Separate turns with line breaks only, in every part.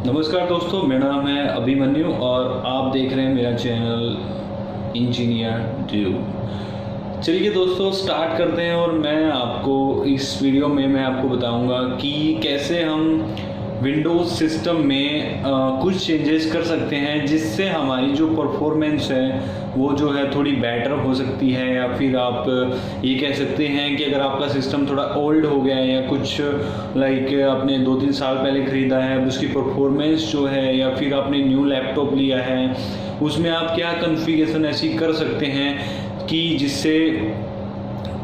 नमस्कार दोस्तों, मेरा नाम है अभिमन्यु और आप देख रहे हैं मेरा चैनल इंजीनियर ड्यू। चलिए दोस्तों स्टार्ट करते हैं और मैं आपको इस वीडियो में मैं आपको बताऊंगा कि कैसे हम विंडोज़ सिस्टम में कुछ चेंजेस कर सकते हैं जिससे हमारी जो परफॉर्मेंस है वो जो है थोड़ी बेटर हो सकती है, या फिर आप ये कह सकते हैं कि अगर आपका सिस्टम थोड़ा ओल्ड हो गया है या कुछ लाइक आपने 2-3 साल पहले ख़रीदा है, अब उसकी परफॉर्मेंस जो है, या फिर आपने न्यू लैपटॉप लिया है उसमें आप क्या कॉन्फ़िगरेशन ऐसी कर सकते हैं कि जिससे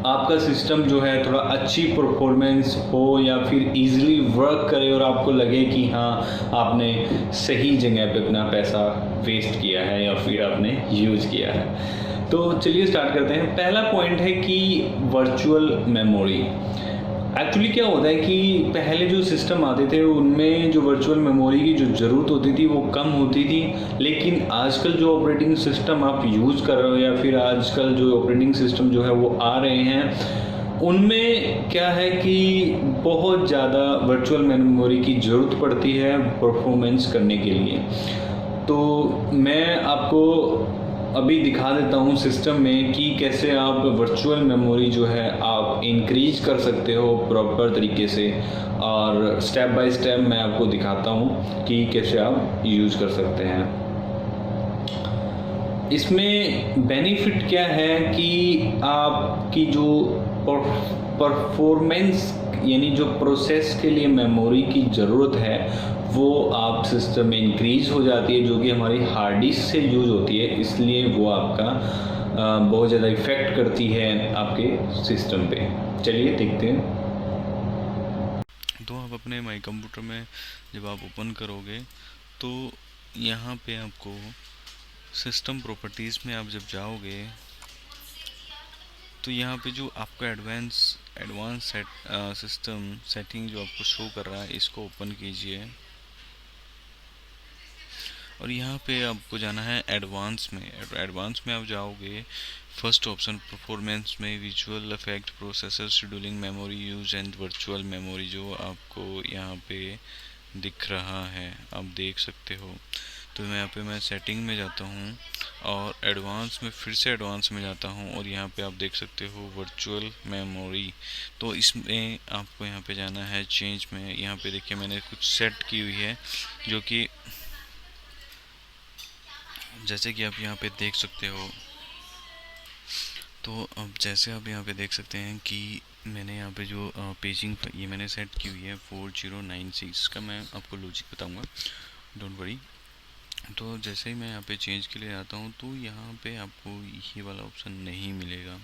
आपका सिस्टम जो है थोड़ा अच्छी परफॉर्मेंस हो या फिर इजीली वर्क करे और आपको लगे कि हाँ आपने सही जगह पे अपना पैसा वेस्ट किया है या फिर आपने यूज़ किया है। तो चलिए स्टार्ट करते हैं। पहला पॉइंट है कि वर्चुअल मेमोरी। एक्चुअली क्या होता है कि पहले जो सिस्टम आते थे उनमें जो वर्चुअल मेमोरी की जो ज़रूरत होती थी वो कम होती थी, लेकिन आजकल जो ऑपरेटिंग सिस्टम आप यूज़ कर रहे हो या फिर आजकल जो ऑपरेटिंग सिस्टम जो है वो आ रहे हैं उनमें क्या है कि बहुत ज़्यादा वर्चुअल मेमोरी की ज़रूरत पड़ती है परफॉर्मेंस करने के लिए। तो मैं आपको अभी दिखा देता हूँ सिस्टम में कि कैसे आप वर्चुअल मेमोरी जो है आप इंक्रीज कर सकते हो प्रॉपर तरीके से, और स्टेप बाय स्टेप मैं आपको दिखाता हूँ कि कैसे आप यूज़ कर सकते हैं। इसमें बेनिफिट क्या है कि आपकी जो परफॉर्मेंस यानी जो प्रोसेस के लिए मेमोरी की ज़रूरत है वो आप सिस्टम में इंक्रीज़ हो जाती है, जो कि हमारी हार्ड डिस्क से यूज़ होती है, इसलिए वो आपका बहुत ज़्यादा इफ़ेक्ट करती है आपके सिस्टम पे। चलिए देखते हैं।
तो आप अपने माई कंप्यूटर में जब आप ओपन करोगे तो यहाँ पे आपको सिस्टम प्रॉपर्टीज़ में आप जब जाओगे तो यहाँ पे जो आपका एडवांस सिस्टम सेटिंग जो आपको शो कर रहा है इसको ओपन कीजिए और यहाँ पे आपको जाना है एडवांस में। एडवांस में आप जाओगे, फर्स्ट ऑप्शन परफॉर्मेंस में visual effect processor scheduling memory use and virtual memory जो आपको यहाँ पे दिख रहा है आप देख सकते हो। तो यहाँ पे मैं सेटिंग में जाता हूँ और एडवांस में फिर से एडवांस में जाता हूँ और यहाँ पे आप देख सकते हो वर्चुअल मेमोरी। तो इसमें आपको यहाँ पे जाना है चेंज में। यहाँ पे देखिए मैंने कुछ सेट की हुई है जो कि जैसे कि आप यहाँ पे देख सकते हो। तो अब जैसे आप यहाँ पे देख सकते हैं कि मैंने यहाँ पे जो पेजिंग ये मैंने सेट की हुई है 4096 का, मैं आपको लॉजिक बताऊंगा, डोंट वरी। तो जैसे ही मैं यहाँ पे चेंज के लिए आता हूँ तो यहाँ पे आपको ये वाला ऑप्शन नहीं मिलेगा,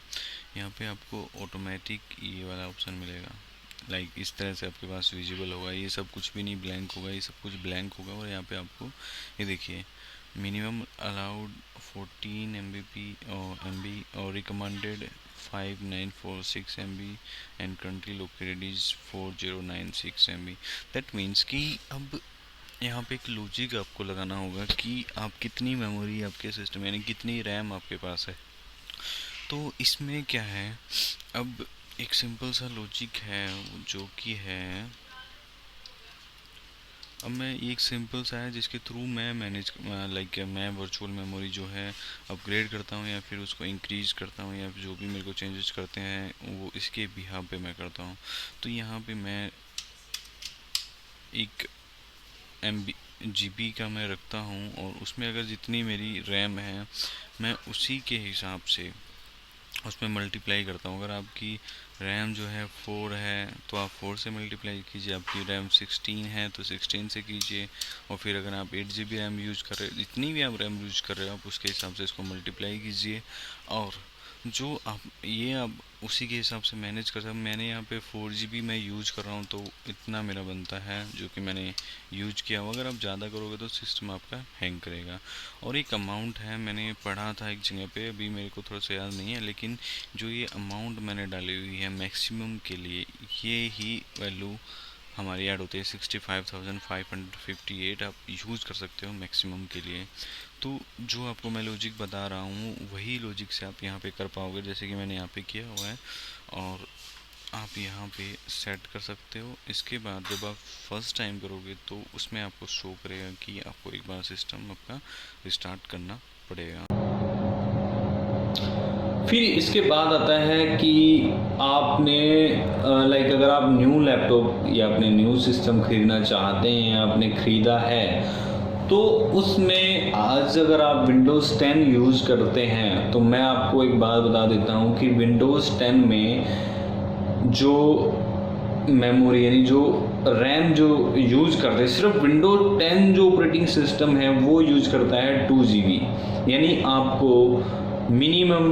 यहाँ पे आपको ऑटोमेटिक ये वाला ऑप्शन मिलेगा। लाइक इस तरह से आपके पास विजिबल होगा, ये सब कुछ भी नहीं ब्लैंक होगा, ये सब कुछ ब्लैंक होगा। और यहाँ पे आपको ये देखिए मिनिमम अलाउड 14 MB और recommended 5946 MB and currently located is 4096 MB। That means कि अब यहाँ पे एक लॉजिक आपको लगाना होगा कि आप कितनी मेमोरी आपके सिस्टम यानी कितनी रैम आपके पास है। तो इसमें क्या है, अब एक सिंपल सा लॉजिक है जो कि है, अब मैं एक सिंपल सा है जिसके थ्रू मैं मैनेज लाइक मैं वर्चुअल मेमोरी जो है अपग्रेड करता हूँ या फिर उसको इंक्रीज करता हूँ या फिर जो भी मेरे को चेंजेस करते हैं वो इसके बिहाफ पे मैं करता हूँ। तो यहाँ पे मैं एक GB का मैं रखता हूँ और उसमें अगर जितनी मेरी रैम है मैं उसी के हिसाब से उसमें मल्टीप्लाई करता हूँ। अगर आपकी रैम जो है 4 है तो आप 4 से मल्टीप्लाई कीजिए, आपकी रैम 16 है तो 16 से कीजिए, और फिर अगर आप 8 GB रैम यूज़ कर रहे हो, जितनी भी आप रैम यूज़ कर रहे हो आप उसके हिसाब से इसको मल्टीप्लाई कीजिए। और जो आप उसी के हिसाब से मैनेज कर सकते। मैंने यहाँ पे 4 GB मैं यूज कर रहा हूँ तो इतना मेरा बनता है जो कि मैंने यूज किया हुआ। अगर आप ज़्यादा करोगे तो सिस्टम आपका हैंग करेगा। और एक अमाउंट है, मैंने पढ़ा था एक जगह पे, अभी मेरे को थोड़ा सा याद नहीं है, लेकिन जो ये अमाउंट मैंने डाली हुई है मैक्सिमम के लिए, ये ही वैल्यू हमारी ऐड होती है 65,558 आप यूज़ कर सकते हो मैक्सिमम के लिए। तो जो आपको मैं लॉजिक बता रहा हूँ वही लॉजिक से आप यहाँ पे कर पाओगे जैसे कि मैंने यहाँ पे किया हुआ है। और आप यहाँ पे सेट कर सकते हो। इसके बाद जब आप फर्स्ट टाइम करोगे तो उसमें आपको शो करेगा कि आपको एक बार सिस्टम आपका रिस्टार्ट करना पड़ेगा।
फिर इसके बाद आता है कि आपने लाइक अगर आप न्यू लैपटॉप या अपने न्यू सिस्टम ख़रीदना चाहते हैं या आपने ख़रीदा है, तो उसमें आज अगर आप विंडोज़ 10 यूज़ करते हैं तो मैं आपको एक बात बता देता हूँ कि विंडोज़ 10 में जो मेमोरी यानी जो रैम जो यूज़ करते हैं, सिर्फ विंडोज़ 10 जो ऑपरेटिंग सिस्टम है वो यूज़ करता है 2 GB। यानी आपको मिनिमम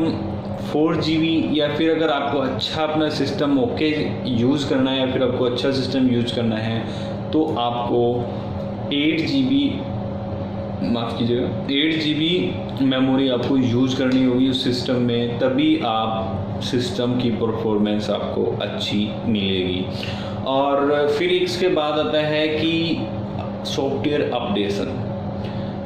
4 GB, या फिर अगर आपको अच्छा अपना सिस्टम ओके यूज़ करना है या फिर आपको अच्छा सिस्टम यूज़ करना है तो आपको 8 GB, माफ़ कीजिएगा, 8 GB मेमोरी आपको यूज़ करनी होगी उस सिस्टम में, तभी आप सिस्टम की परफॉर्मेंस आपको अच्छी मिलेगी। और फिर इसके बाद आता है कि सॉफ्टवेयर अपडेशन,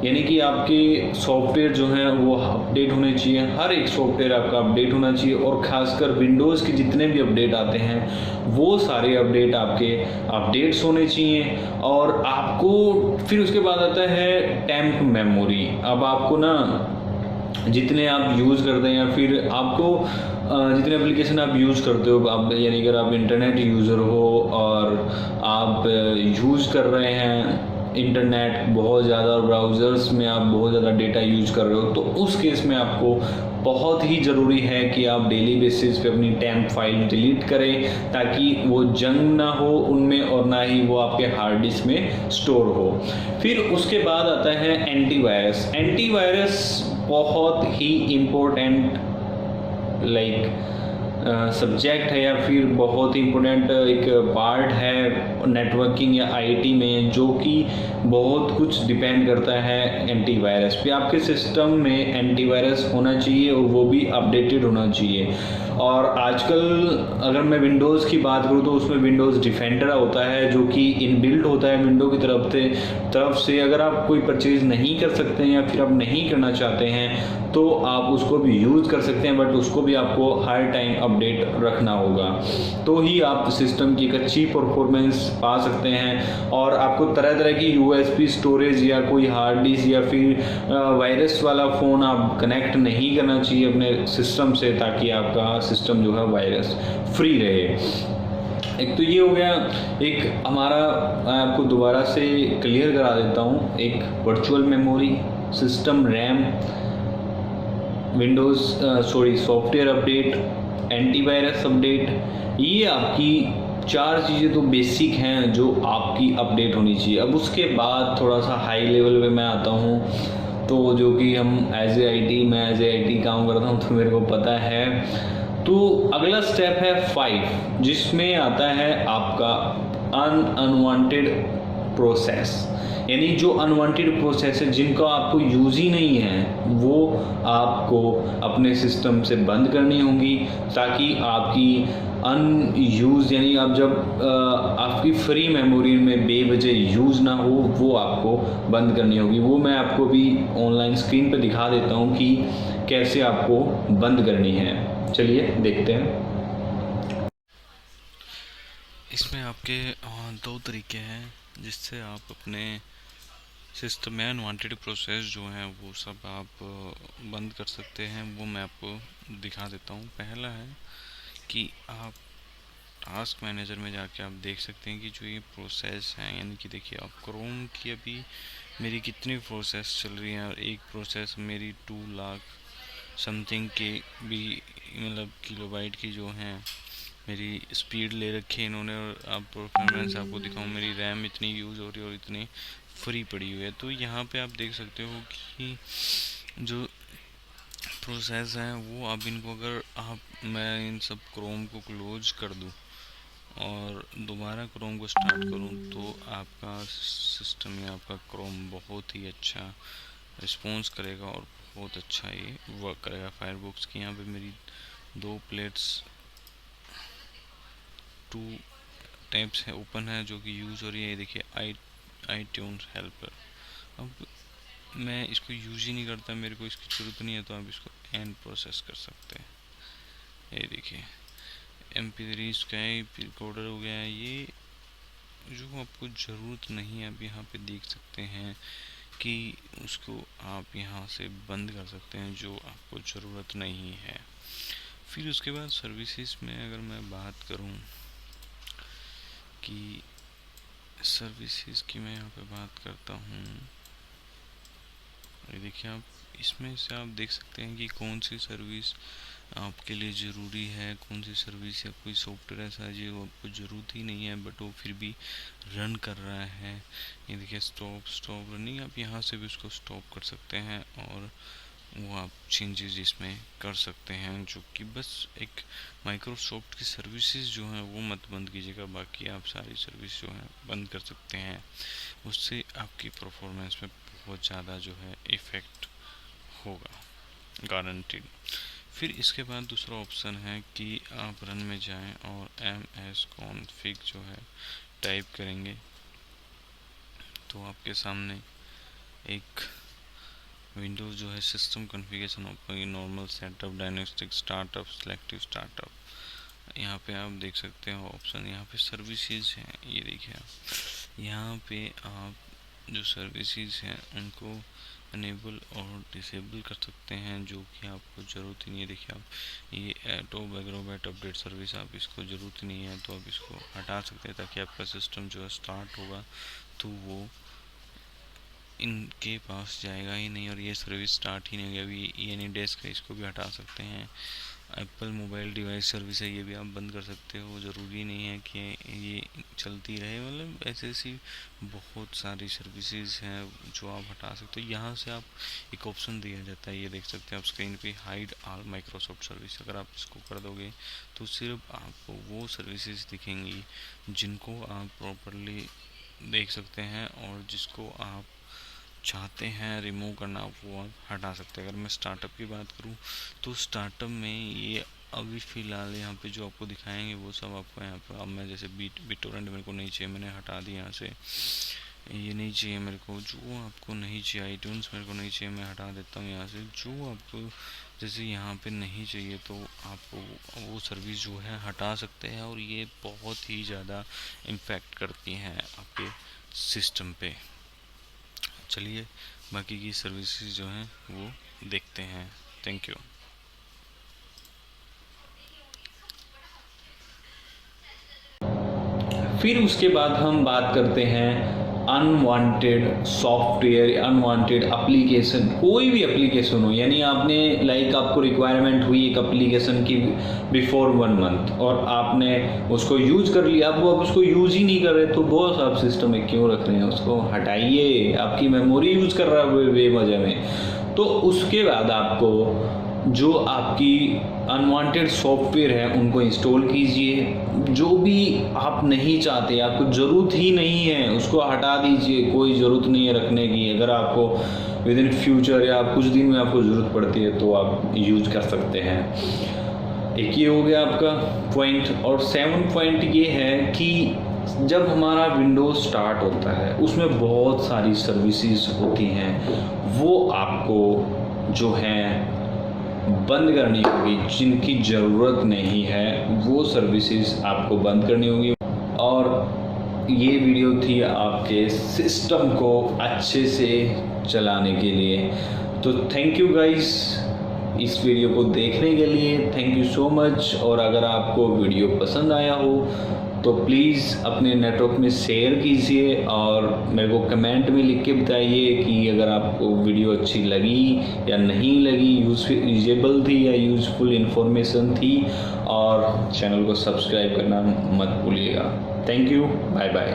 यानी कि आपके सॉफ्टवेयर जो हैं वो अपडेट होने चाहिए। हर एक सॉफ्टवेयर आपका अपडेट होना चाहिए, और ख़ासकर विंडोज़ के जितने भी अपडेट आते हैं वो सारे अपडेट आपके अपडेट्स होने चाहिए। और आपको फिर उसके बाद आता है टेम्प मेमोरी। अब आपको ना जितने आप यूज़ करते हैं या फिर आपको जितने एप्लीकेशन आप यूज़ करते हो, आप यानी अगर आप इंटरनेट यूज़र हो और आप यूज़ कर रहे हैं इंटरनेट बहुत ज़्यादा, ब्राउज़र्स में आप बहुत ज़्यादा डेटा यूज़ कर रहे हो, तो उस केस में आपको बहुत ही ज़रूरी है कि आप डेली बेसिस पे अपनी टेम्प फाइल डिलीट करें, ताकि वो जंग ना हो उनमें और ना ही वो आपके हार्ड डिस्क में स्टोर हो। फिर उसके बाद आता है एंटीवायरस। एंटीवायरस बहुत ही इम्पोर्टेंट लाइक सब्जेक्ट है, या फिर बहुत ही इम्पोर्टेंट एक पार्ट है नेटवर्किंग या आईटी में, जो कि बहुत कुछ डिपेंड करता है एंटीवायरस पे। आपके सिस्टम में एंटीवायरस होना चाहिए और वो भी अपडेटेड होना चाहिए। और आजकल अगर मैं विंडोज़ की बात करूँ तो उसमें विंडोज़ डिफेंडर होता है जो कि इनबिल्ट होता है विंडो की तरफ से। अगर आप कोई परचेज़ नहीं कर सकते हैं या फिर आप नहीं करना चाहते हैं तो आप उसको भी यूज़ कर सकते हैं, बट उसको भी आपको हर टाइम अपडेट रखना होगा, तो ही आप सिस्टम की एक अच्छी परफॉर्मेंस पा सकते हैं। और आपको तरह तरह की यूएसबी स्टोरेज या कोई हार्ड डिस्क या फिर वायरस वाला फ़ोन आप कनेक्ट नहीं करना चाहिए अपने सिस्टम से, ताकि आपका सिस्टम जो है वायरस फ्री रहे। एक तो ये हो गया, एक हमारा, मैं आपको दोबारा से क्लियर करा देता हूँ, एक virtual memory, system RAM, Windows software update, antivirus update, ये आपकी 4 चीज़ें तो बेसिक हैं जो आपकी अपडेट होनी चाहिए। अब उसके बाद थोड़ा सा हाई लेवल पे मैं आता हूँ, तो जो कि हम मैं एज ए आई टी काम करता हूँ तो मेरे को पता है। तो अगला स्टेप है 5, जिसमें आता है आपका अनवांटेड प्रोसेस, यानी जो अनवांटेड प्रोसेस है जिनको आपको यूज़ ही नहीं है वो आपको अपने सिस्टम से बंद करनी होंगी, ताकि आपकी अनयूज़ यानी आप जब आपकी फ्री मेमोरी में बेवजह यूज़ ना हो वो आपको बंद करनी होगी। वो मैं आपको भी ऑनलाइन स्क्रीन पे दिखा देता हूँ कि कैसे आपको बंद करनी है। चलिए देखते हैं।
इसमें आपके दो तरीके हैं जिससे आप अपने सिस्टम में अनवांटेड प्रोसेस जो हैं वो सब आप बंद कर सकते हैं। वो मैं आपको दिखा देता हूँ। पहला है कि आप टास्क मैनेजर में जाके आप देख सकते हैं कि जो ये प्रोसेस हैं, यानी कि देखिए आप क्रोम की अभी मेरी कितनी प्रोसेस चल रही हैं, और एक प्रोसेस मेरी 2 लाख समथिंग के भी मतलब किलोबाइट की जो हैं मेरी स्पीड ले रखी है इन्होंने। और आप परफॉर्मेंस आपको दिखाऊँ, मेरी रैम इतनी यूज़ हो रही है और इतनी फ्री पड़ी हुई है। तो यहाँ पे आप देख सकते हो कि जो प्रोसेस हैं वो अब इनको अगर मैं इन सब क्रोम को क्लोज कर दूँ और दोबारा क्रोम को स्टार्ट करूं तो आपका सिस्टम या आपका क्रोम बहुत ही अच्छा रिस्पॉन्स करेगा और बहुत अच्छा ये वर्क करेगा। फायरफॉक्स की यहाँ पे मेरी 2 प्लेट्स 2 टैब्स है ओपन है जो कि यूज़ हो रही है। ये देखिए आई ट्यून्स हेल्पर। अब मैं इसको यूज़ ही नहीं करता, मेरे को इसकी ज़रूरत नहीं है, तो आप इसको एंड प्रोसेस कर सकते हैं। ये देखिए MP3 स्काइप रिकॉर्डर हो गया, ये जो आपको ज़रूरत नहीं है, आप यहाँ पे देख सकते हैं कि उसको आप यहाँ से बंद कर सकते हैं, जो आपको ज़रूरत नहीं है। फिर उसके बाद सर्विसेज में अगर मैं बात करूँ कि सर्विसेज की मैं यहाँ पे बात करता हूँ, ये देखिए आप इसमें से आप देख सकते हैं कि कौन सी सर्विस आपके लिए ज़रूरी है, कौन सी सर्विस या कोई सॉफ्टवेयर ऐसा है जो आपको ज़रूरत ही नहीं है बट वो फिर भी रन कर रहा है। ये देखिए स्टॉप रनिंग, आप यहाँ से भी उसको स्टॉप कर सकते हैं और वो आप चेंजेस इसमें कर सकते हैं, जो कि बस एक माइक्रोसॉफ्ट की सर्विसेज जो हैं वो मत बंद कीजिएगा, बाकी आप सारी सर्विस जो हैं बंद कर सकते हैं। उससे आपकी परफॉर्मेंस में बहुत ज़्यादा जो है इफ़ेक्ट होगा, गारंटीड। फिर इसके बाद दूसरा ऑप्शन है कि आप रन में जाएं और msconfig जो है टाइप करेंगे तो आपके सामने एक विंडोज़ जो है system configuration open, normal setup, diagnostic startup, selective startup, यहाँ पे आप देख सकते हो ऑप्शन। यहाँ पे सर्विसेज हैं, ये देखिए आप यहाँ पे आप जो सर्विसेज हैं उनको अनेबल और डिसेबल कर सकते हैं, जो कि आपको ज़रूरत ही नहीं है। देखिए आप ये ऑटो बैकग्राउंड अपडेट सर्विस, आप इसको ज़रूरत नहीं है तो आप इसको हटा सकते हैं, ताकि आपका सिस्टम जो है स्टार्ट होगा तो वो इनके पास जाएगा ही नहीं और ये सर्विस स्टार्ट ही नहीं होगी। अभी एनी डेस्क है, इसको भी हटा सकते हैं। एप्पल मोबाइल डिवाइस सर्विस है, ये भी आप बंद कर सकते हो, ज़रूरी नहीं है कि ये चलती रहे। मतलब ऐसी बहुत सारी सर्विसेज हैं जो आप हटा सकते हो। यहाँ से आप एक ऑप्शन दिया जाता है, ये देख सकते हैं आप स्क्रीन पे, हाइड ऑल माइक्रोसॉफ्ट सर्विस। अगर आप इसको कर दोगे तो सिर्फ आपको वो सर्विसेज दिखेंगी जिनको आप प्रॉपरली देख सकते हैं और जिसको आप चाहते हैं रिमूव करना वो आप हटा सकते हैं। अगर मैं स्टार्टअप की बात करूं तो स्टार्टअप में ये अभी फ़िलहाल यहाँ पे जो आपको दिखाएंगे वो सब आपको यहाँ पर, अब मैं जैसे BitTorrent मेरे को नहीं चाहिए, मैंने हटा दिया यहाँ से। ये नहीं चाहिए मेरे को, जो आपको नहीं चाहिए, iTunes मेरे को नहीं चाहिए, मैं हटा देता हूँ यहाँ से। जो आपको जैसे यहाँ पे नहीं चाहिए तो आप वो सर्विस जो है हटा सकते हैं और ये बहुत ही ज़्यादा इम्पैक्ट करती हैं आपके सिस्टम पे। चलिए बाकी की सर्विसेज जो हैं वो देखते हैं। Thank you.
फिर उसके बाद हम बात करते हैं अनवांटेड सॉफ्टवेयर, अनवांटेड एप्लीकेशन। कोई भी एप्लीकेशन हो, यानी आपने आपको रिक्वायरमेंट हुई एक एप्लीकेशन की बिफोर 1 मंथ और आपने उसको यूज़ कर लिया, अब वो आप उसको यूज़ ही नहीं कर रहे, तो बॉस आप सिस्टम में क्यों रख रहे हैं, उसको हटाइए। आपकी मेमोरी यूज़ कर रहा है बेवजह में। तो उसके बाद आपको जो आपकी अनवांटेड सॉफ्टवेयर है उनको इंस्टॉल कीजिए। जो भी आप नहीं चाहते, आपको ज़रूरत ही नहीं है, उसको हटा दीजिए। कोई ज़रूरत नहीं है रखने की। अगर आपको विद इन फ्यूचर या कुछ दिन में आपको ज़रूरत पड़ती है तो आप यूज़ कर सकते हैं। एक ये हो गया आपका पॉइंट। और 7 पॉइंट ये है कि जब हमारा विंडोज़ स्टार्ट होता है उसमें बहुत सारी सर्विसेज होती हैं, वो आपको जो है बंद करनी होगी। जिनकी ज़रूरत नहीं है वो सर्विसेज आपको बंद करनी होगी। और ये वीडियो थी आपके सिस्टम को अच्छे से चलाने के लिए। तो थैंक यू गाइस इस वीडियो को देखने के लिए, थैंक यू सो मच। और अगर आपको वीडियो पसंद आया हो तो प्लीज़ अपने नेटवर्क में शेयर कीजिए और मेरे को कमेंट में लिख के बताइए कि अगर आपको वीडियो अच्छी लगी या नहीं लगी, यूजेबल थी या यूज़फुल इन्फॉर्मेशन थी। और चैनल को सब्सक्राइब करना मत भूलिएगा। Thank you, bye bye.